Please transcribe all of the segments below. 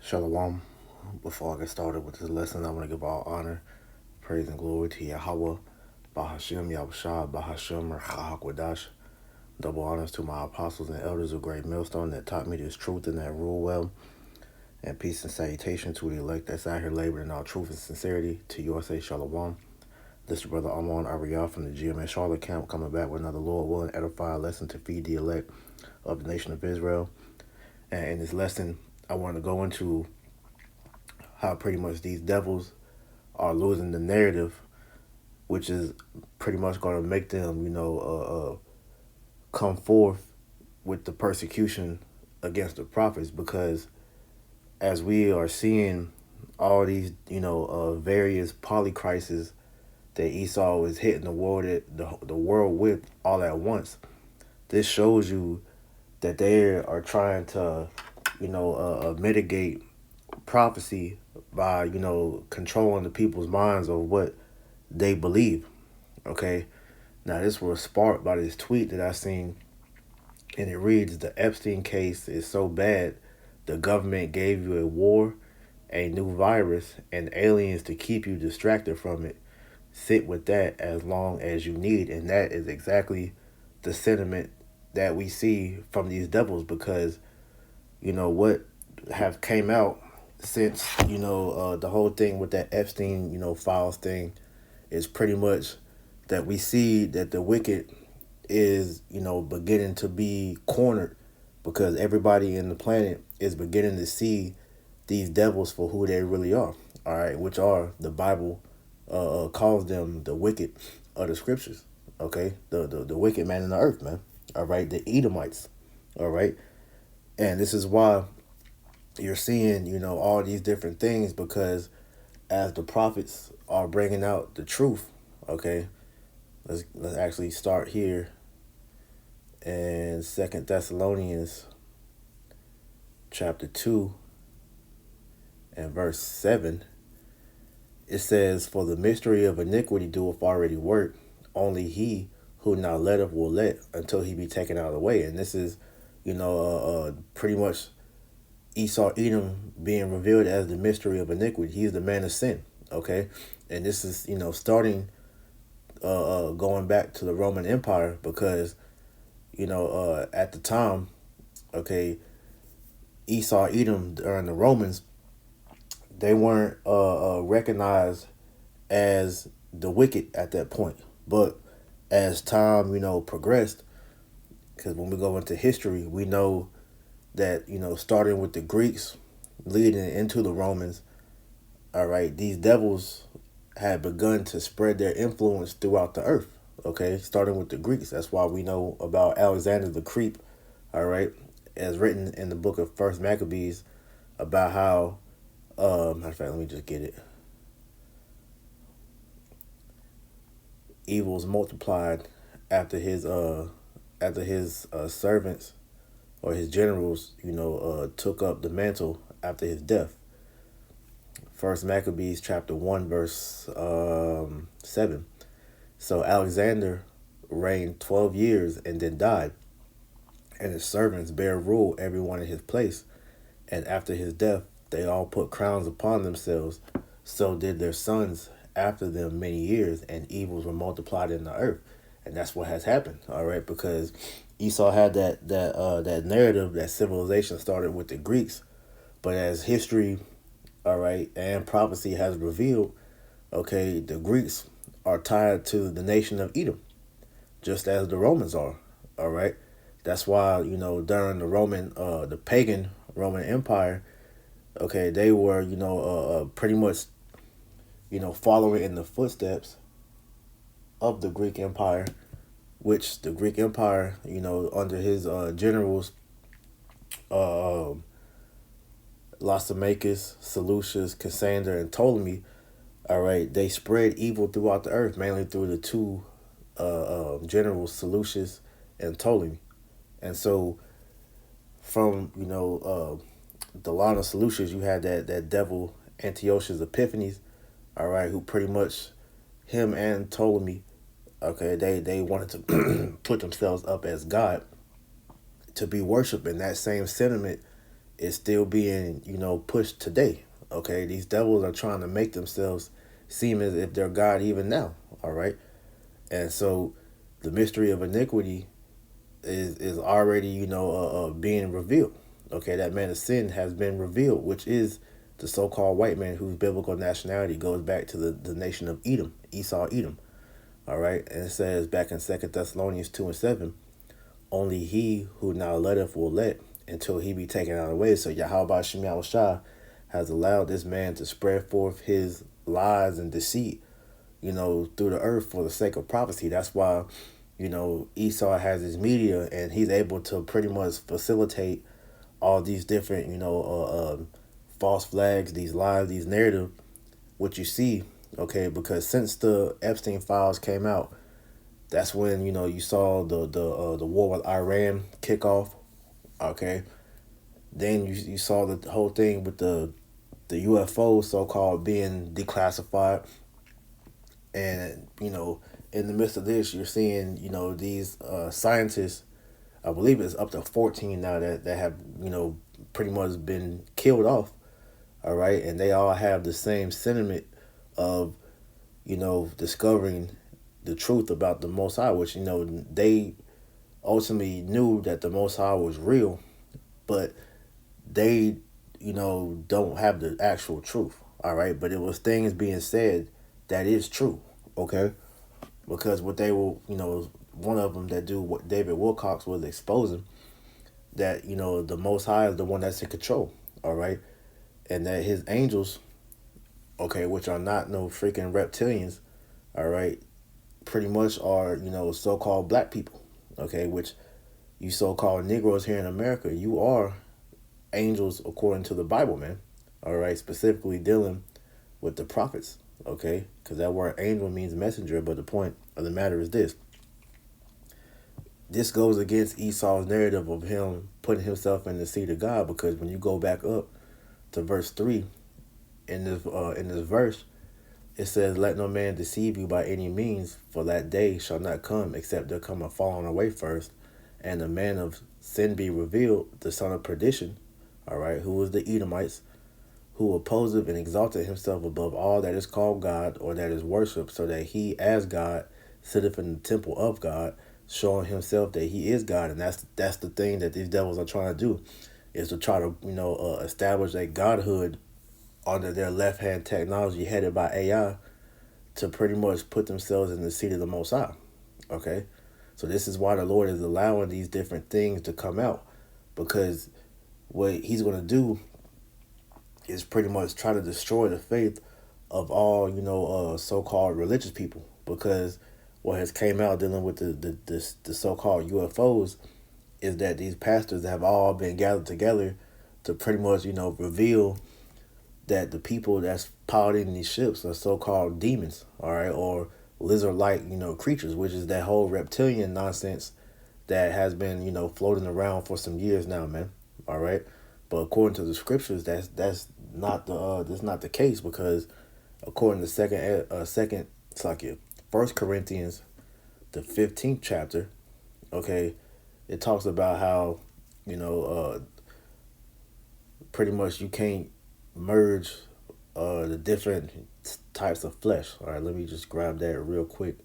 Shalom. Before I get started with this lesson, I want to give all honor, praise, and glory to Yahweh, Bahashem, Yahushua, Bahashem, Rachahakwadash. Double honors to my apostles and elders of Great Millstone that taught me this truth and that rule well. And peace and salutation to the elect that's out here laboring in all truth and sincerity. To you I say Shalom. This is Brother Amon Ariyah from the GMS Charlotte camp coming back with another Lord willing edifying lesson to feed the elect of the nation of Israel. And in this lesson, I want to go into how pretty much these devils are losing the narrative, which is pretty much going to make them, come forth with the persecution against the prophets. Because as we are seeing all these, various polycrises that Esau is hitting the world with all at once, this shows you that they are trying to, mitigate prophecy by controlling the people's minds of what they believe. Okay, now this was sparked by this tweet that I seen, and it reads: the Epstein case is so bad the government gave you a war, a new virus, and aliens to keep you distracted from it. Sit with that as long as you need. And that is exactly the sentiment that we see from these devils, because what have came out since the whole thing with that Epstein files thing is pretty much that we see that the wicked is beginning to be cornered, because everybody in the planet is beginning to see these devils for who they really are. All right, which are the Bible calls them the wicked of the scriptures. Okay, the wicked man in the earth, man. All right, the Edomites. All right, and this is why you're seeing all these different things, because as the prophets are bringing out the truth. Okay, let's actually start here in Second Thessalonians chapter 2 and verse 7. It says, "For the mystery of iniquity doeth already work, only he who now letteth will let until he be taken out of the way." And this is pretty much Esau Edom being revealed as the mystery of iniquity. He's the man of sin. Okay, and this is starting going back to the Roman Empire, because at the time, okay, Esau Edom during the Romans, they weren't recognized as the wicked at that point. But as time progressed, because when we go into history, we know that starting with the Greeks leading into the Romans, all right, these devils had begun to spread their influence throughout the earth. Okay, starting with the Greeks. That's why we know about Alexander the Creep, all right, as written in the book of First Maccabees, about how matter of fact, let me just get it. Evils multiplied after his servants or his generals, took up the mantle after his death. First Maccabees chapter 1 verse 7. So Alexander reigned 12 years and then died, and his servants bare rule every one in his place. And after his death, they all put crowns upon themselves. So did their sons after them many years, and evils were multiplied in the earth. And that's what has happened, all right? Because Esau had that narrative that civilization started with the Greeks, but as history, all right, and prophecy has revealed, okay, the Greeks are tied to the nation of Edom, just as the Romans are, all right? That's why, during the the pagan Roman Empire, okay, they were, pretty much, following in the footsteps of the Greek Empire, which the Greek Empire, under his generals, Lysimachus, Seleucus, Cassander, and Ptolemy, all right, they spread evil throughout the earth, mainly through the two generals, Seleucus and Ptolemy. And so from, the line of Seleucus, you had that devil Antiochus Epiphanes, all right, who pretty much, him and Ptolemy, okay, they wanted to put themselves up as God to be worshipped. And that same sentiment is still being, pushed today. Okay, these devils are trying to make themselves seem as if they're God even now. All right, and so the mystery of iniquity is already, being revealed. Okay, that man of sin has been revealed, which is the so-called white man whose biblical nationality goes back to the nation of Edom, Esau, Edom. All right, and it says back in 2 Thessalonians 2:7, only he who now letteth will let until he be taken out of the way. So Yahweh Shem Shah has allowed this man to spread forth his lies and deceit, through the earth for the sake of prophecy. That's why, Esau has his media and he's able to pretty much facilitate all these different, false flags, these lies, these narrative, what you see, okay, because since the Epstein files came out, that's when, you saw the war with Iran kick off, okay. Then you saw the whole thing with the UFO so called being declassified, and in the midst of this, you're seeing these scientists. I believe it's up to 14 now that have pretty much been killed off. All right, and they all have the same sentiment of discovering the truth about the Most High, which they ultimately knew that the Most High was real, but they don't have the actual truth. All right, but it was things being said that is true. Okay, because what they will, one of them that do what David Wilcox was exposing, that the Most High is the one that's in control. All right, and that his angels, okay, which are not no freaking reptilians, all right, pretty much are so-called black people, okay, which you so-called Negroes here in America, you are angels according to the Bible, man. All right, specifically dealing with the prophets, okay, because that word angel means messenger. But the point of the matter is this: this goes against Esau's narrative of him putting himself in the seat of God, because when you go back up to verse 3 in this verse, it says, "Let no man deceive you by any means, for that day shall not come except there come a falling away first, and the man of sin be revealed, the son of perdition." All right, who was the Edomites, who opposeth and exalted himself above all that is called God or that is worshipped, so that he as God sitteth in the temple of God, showing himself that he is God. And that's the thing that these devils are trying to do, is to try to establish a godhood under their left hand technology headed by AI, to pretty much put themselves in the seat of the Most High. Okay, so this is why the Lord is allowing these different things to come out, because what He's going to do is pretty much try to destroy the faith of all so-called religious people, because what has came out dealing with the so-called UFOs is that these pastors have all been gathered together to pretty much reveal that the people that's piloting these ships are so-called demons, all right, or lizard-like creatures, which is that whole reptilian nonsense that has been floating around for some years now, man. All right, but according to the scriptures, that's not the case, because according to First Corinthians, the 15th chapter, okay, it talks about how pretty much you can't merge the different types of flesh. All right, let me just grab that real quick.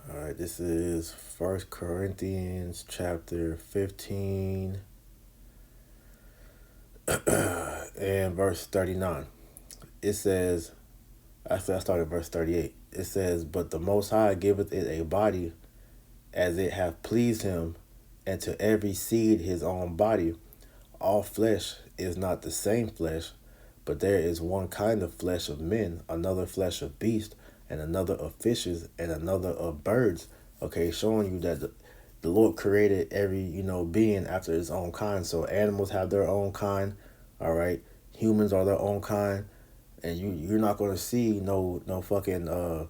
All right, this is First Corinthians chapter 15 and verse 39. It says, actually I started at verse 38. It says, "But the Most High giveth it a body as it hath pleased him, and to every seed his own body. All flesh is not the same flesh, but there is one kind of flesh of men, another flesh of beasts, and another of fishes, and another of birds." Okay, showing you that the Lord created every being after his own kind. So animals have their own kind, all right. Humans are their own kind, and you're not gonna see no fucking no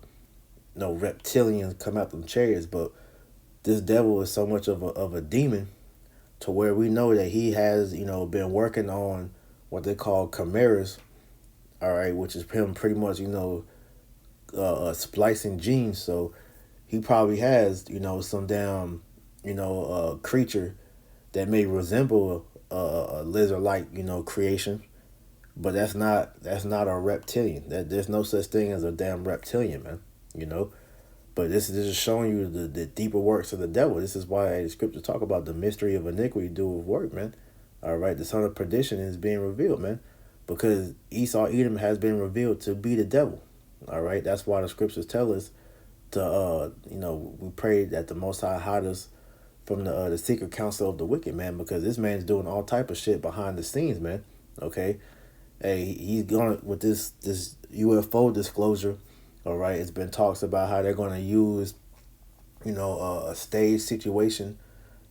reptilians come out them chariots. But this devil is so much of a demon, to where we know that he has been working on what they call chimeras, all right, which is him pretty much splicing genes. So he probably has some damn creature that may resemble a lizard-like, creation, but that's not a reptilian. That there's no such thing as a damn reptilian, man. You know. But this is showing you the deeper works of the devil. This is why the scriptures talk about the mystery of iniquity do of work, man. All right, the son of perdition is being revealed, man, because Esau Edom has been revealed to be the devil. All right, that's why the scriptures tell us to we pray that the Most High hide us from the secret counsel of the wicked, man, because this man's doing all type of shit behind the scenes, man. Okay, hey, he's going with this UFO disclosure. All right, it's been talks about how they're going to use a stage situation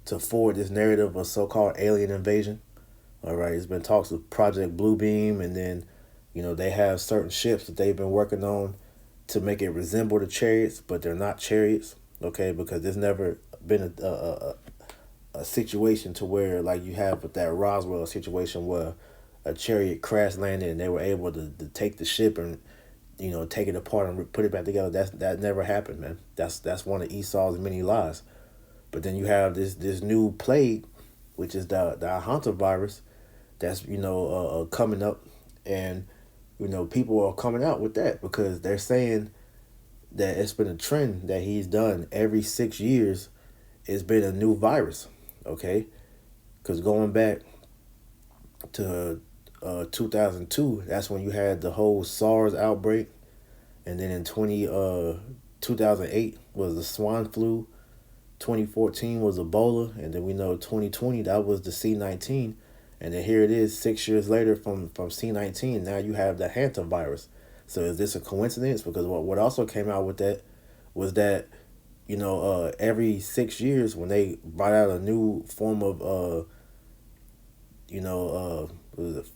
to forward this narrative of so-called alien invasion. All right, it's been talks of Project Bluebeam, and then they have certain ships that they've been working on to make it resemble the chariots, but they're not chariots. Okay, because there's never been a situation to where like you have with that Roswell situation where a chariot crash landed and they were able to take the ship and take it apart and put it back together. That never happened, man. That's one of Esau's many lies. But then you have this new plague, which is the hantavirus, that's coming up, and people are coming out with that because they're saying that it's been a trend that he's done every 6 years. It's been a new virus, okay? Because going back to 2002, that's when you had the whole SARS outbreak, and then in 2008 was the swine flu, 2014 was Ebola, and then we know 2020 that was the C19, and then here it is 6 years later from C19. Now you have the hantavirus. So is this a coincidence? Because what also came out with that was that every 6 years when they brought out a new form of what was it,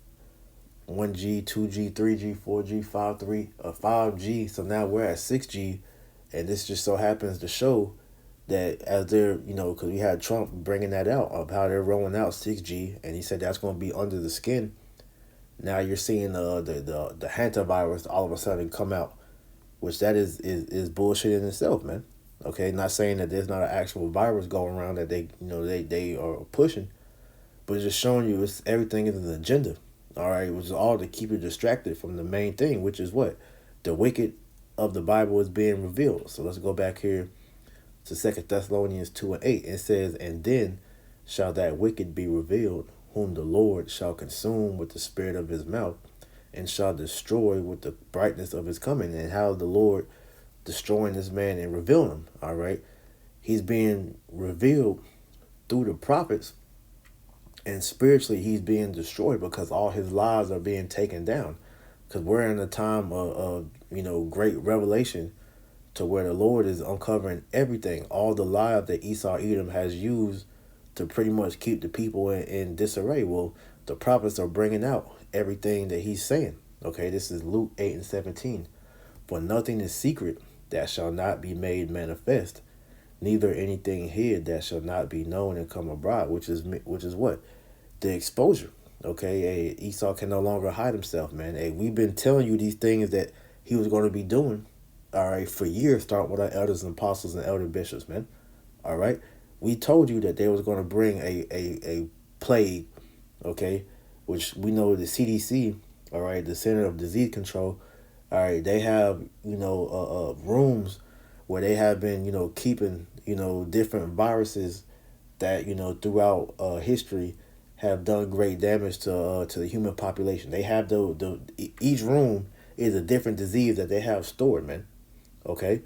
1G, 2G, 3G, 4G, 5G. So now we're at 6G, and this just so happens to show that as they're, because we had Trump bringing that out of how they're rolling out 6G, and he said that's going to be under the skin. Now you're seeing the hantavirus all of a sudden come out, which that is bullshit in itself, man. Okay, not saying that there's not an actual virus going around that they are pushing, but it's just showing you everything is an agenda. All right, which is all to keep you distracted from the main thing, which is what the wicked of the Bible is being revealed. So let's go back here to 2 Thessalonians 2:8. It says, "And then shall that wicked be revealed, whom the Lord shall consume with the spirit of his mouth, and shall destroy with the brightness of his coming." And how the Lord destroying this man and revealing him. All right, he's being revealed through the prophets, and spiritually he's being destroyed because all his lies are being taken down. Because we're in a time of great revelation, to where the Lord is uncovering everything, all the lies that Esau Edom has used to pretty much keep the people in disarray. Well, the prophets are bringing out everything that he's saying. Okay, this is Luke 8:17. "For nothing is secret that shall not be made manifest, neither anything hid that shall not be known and come abroad," which is what? The exposure. Okay, hey, Esau can no longer hide himself, man. Hey, we've been telling you these things that he was going to be doing, all right, for years, starting with our elders and apostles and elder bishops, man. All right, we told you that they was going to bring a plague, okay, which we know the CDC, all right, the Center of Disease Control, all right, they have rooms where they have been keeping different viruses that throughout history have done great damage to the human population. They have each room is a different disease that they have stored, man. Okay,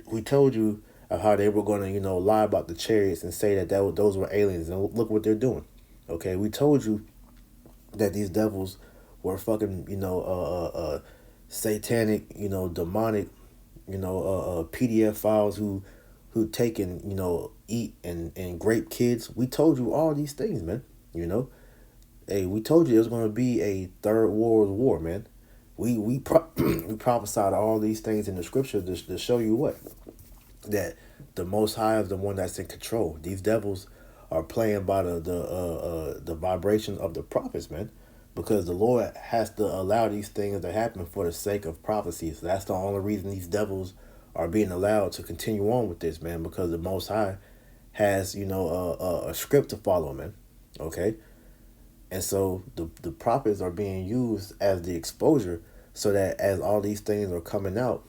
we told you of how they were going to lie about the chariots and say that those were aliens, and look what they're doing. Okay, we told you that these devils were fucking satanic, demonic, PDF files who take and eat and grape kids. We told you all these things, man. Hey, we told you it was going to be a third world war, man. We prophesied all these things in the scripture to show you what, that the Most High is the one that's in control. These devils are playing by the vibration of the prophets, man, because the Lord has to allow these things to happen for the sake of prophecy. So that's the only reason these devils are being allowed to continue on with this, man, because the Most High has, a script to follow, man. Okay, and so the prophets are being used as the exposure, so that as all these things are coming out,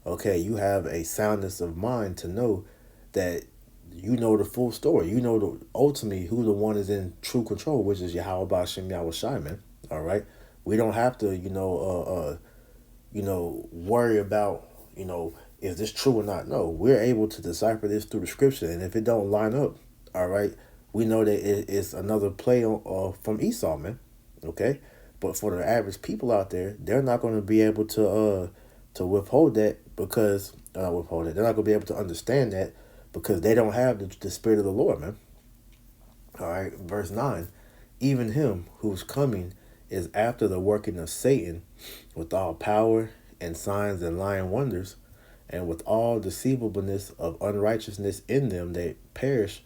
okay, you have a soundness of mind to know that you know the full story. You know ultimately who the one is in true control, which is Yahweh Bashem Yahweh Shai, man. All right, we don't have to, worry about, is this true or not. No, we're able to decipher this through the scripture, and if it don't line up, all right, we know that it's another play on from Esau, man. Okay, but for the average people out there, they're not going to be able to withhold that because withhold it. They're not going to be able to understand that because they don't have the spirit of the Lord, man. All right, verse 9. Even him whose coming is after the working of Satan with all power and signs and lying wonders, and with all deceivableness of unrighteousness in them that perish,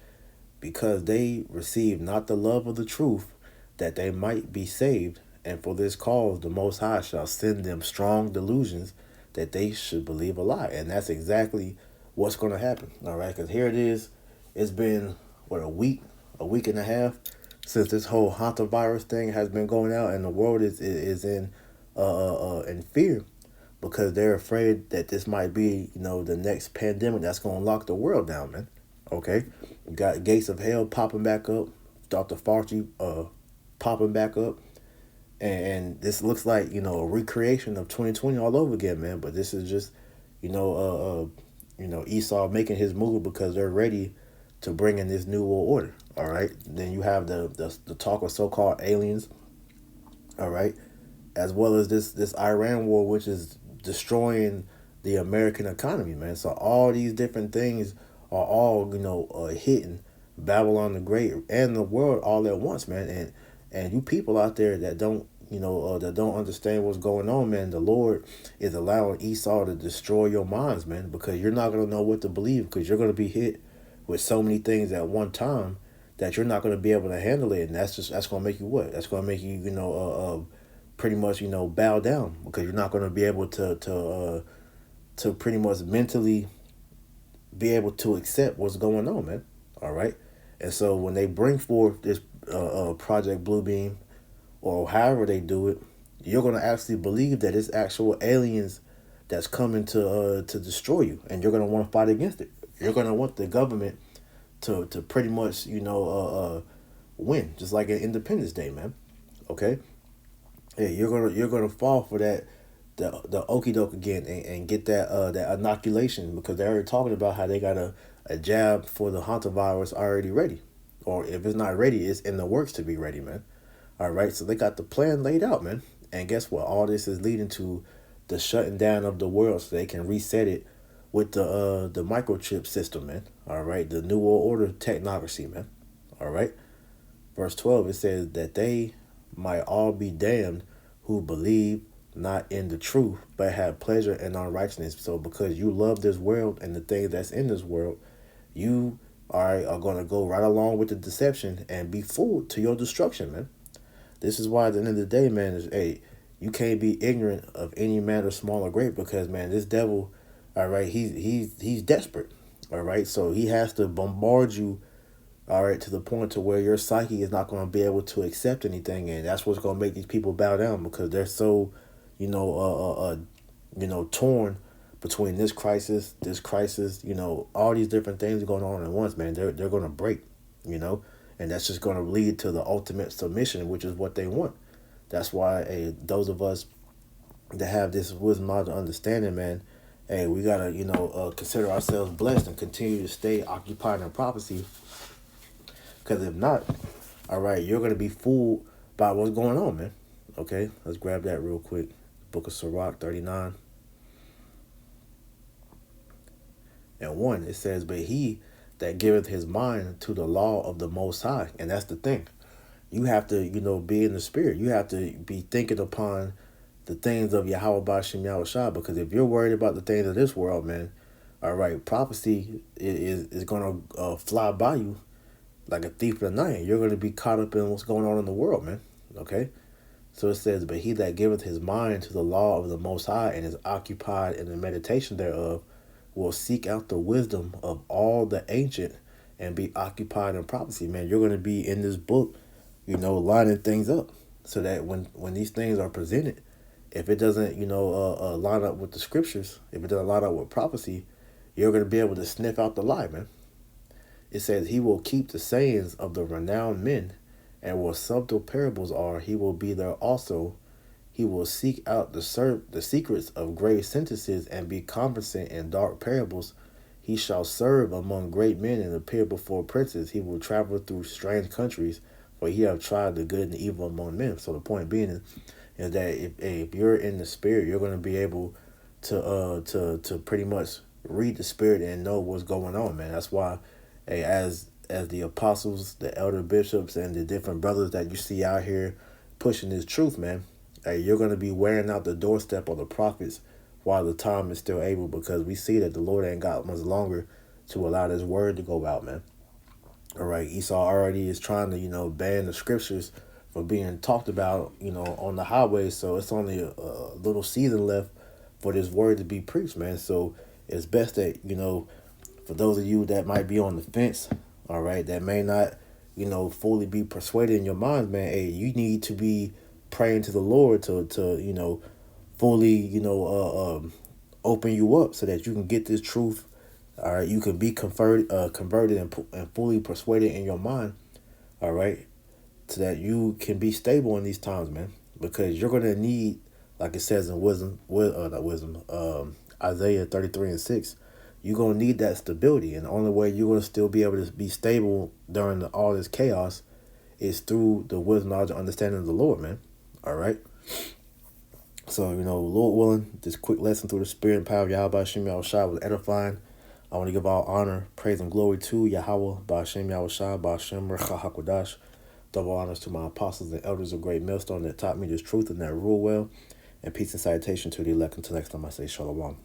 because they receive not the love of the truth, that they might be saved. And for this cause the Most High shall send them strong delusions, that they should believe a lie. And that's exactly what's going to happen. All right, because here it is. It's been, what, a week and a half since this whole hantavirus thing has been going out, and the world is in fear because they're afraid that this might be, the next pandemic that's going to lock the world down, man. Okay, you got gates of hell popping back up, Dr. Fauci popping back up, and this looks like, a recreation of 2020 all over again, man. But this is just, Esau making his move because they're ready to bring in this new world order. All right, then you have the talk of so-called aliens. All right, as well as this Iran war, which is destroying the American economy, man. So all these different things are all, hitting Babylon the Great and the world all at once, man. And you people out there that don't, that don't understand what's going on, man. The Lord is allowing Esau to destroy your minds, man, because you're not gonna know what to believe, because you're gonna be hit with so many things at one time that you're not gonna be able to handle it, and that's gonna make you what? That's gonna make you, pretty much, bow down, because you're not gonna be able to pretty much mentally be able to accept what's going on, man. All right, and so when they bring forth this Project Bluebeam, or however they do it, you're gonna actually believe that it's actual aliens that's coming to destroy you, and you're gonna want to fight against it. You're gonna want the government to pretty much, win, just like in Independence Day, man. Okay, yeah, you're gonna fall for that, the okey doke again, and get that inoculation, because they're already talking about how they got a jab for the hantavirus already ready, or if it's not ready, it's in the works to be ready, man. All right, so they got the plan laid out, man. And guess what? All this is leading to the shutting down of the world, so they can reset it with the microchip system, man. All right, the New World Order technocracy, man. All right, verse 12, it says that they might all be damned who believe not in the truth, but have pleasure in unrighteousness. So because you love this world and the things that's in this world, you are going to go right along with the deception and be fooled to your destruction, man. This is why at the end of the day, man, is, hey, you can't be ignorant of any matter, small or great, because, man, this devil, all right, he's desperate, all right, so he has to bombard you, all right, to the point to where your psyche is not going to be able to accept anything, and that's what's going to make these people bow down, because they're so, torn between this crisis, all these different things going on at once, man. They're going to break, and that's just going to lead to the ultimate submission, which is what they want. That's why, hey, those of us that have this wisdom, knowledge, and understanding, man, hey, we gotta, consider ourselves blessed and continue to stay occupied in prophecy. Because if not, all right, you're gonna be fooled by what's going on, man. Okay, let's grab that real quick. Book of Sirach 39 and 1. It says, "But he that giveth his mind to the law of the Most High," and that's the thing. You have to, be in the spirit. You have to be thinking upon the things of Yahweh Bashem Yahweh Shah, because if you're worried about the things of this world, man, all right, prophecy is going to fly by you like a thief in the night. You're going to be caught up in what's going on in the world, man. Okay? So it says, "But he that giveth his mind to the law of the Most High and is occupied in the meditation thereof will seek out the wisdom of all the ancient and be occupied in prophecy, man. You're going to be in this book, lining things up so that when these things are presented, if it doesn't, line up with the scriptures, if it doesn't line up with prophecy, you're going to be able to sniff out the lie, man. It says he will keep the sayings of the renowned men, and where subtle parables are, he will be there also. He will seek out the secrets of grave sentences and be conversant in dark parables. He shall serve among great men and appear before princes. He will travel through strange countries, for he have tried the good and evil among men. So the point being is that if you're in the spirit, you're going to be able to pretty much read the spirit and know what's going on, man. That's why, hey, as the apostles, the elder bishops, and the different brothers that you see out here pushing this truth, man, hey, you're going to be wearing out the doorstep of the prophets while the time is still able, because we see that the Lord ain't got much longer to allow this word to go out, man. All right, Esau already is trying to, ban the scriptures from being talked about, on the highways. So it's only a little season left for this word to be preached, man. So it's best that, for those of you that might be on the fence, all right, that may not, fully be persuaded in your minds, man, hey, you need to be praying to the Lord to fully, open you up so that you can get this truth. All right, you can be converted and fully persuaded in your mind. All right, so that you can be stable in these times, man. Because you're gonna need, like it says in Isaiah 33:6, you're gonna need that stability, and the only way you're gonna still be able to be stable during all this chaos is through the wisdom, knowledge, and understanding of the Lord, man. All right. So, Lord willing, this quick lesson through the spirit and power of Yahweh Hashem Yahushua was edifying. I want to give all honor, praise, and glory to Yahweh, Ba'ashem Yahushua, Ba'ashem Recha HaKodash. Double honors to my apostles and elders of Great Millstone that taught me this truth and that rule well. And peace and salutation to the elect until next time I say Shalom.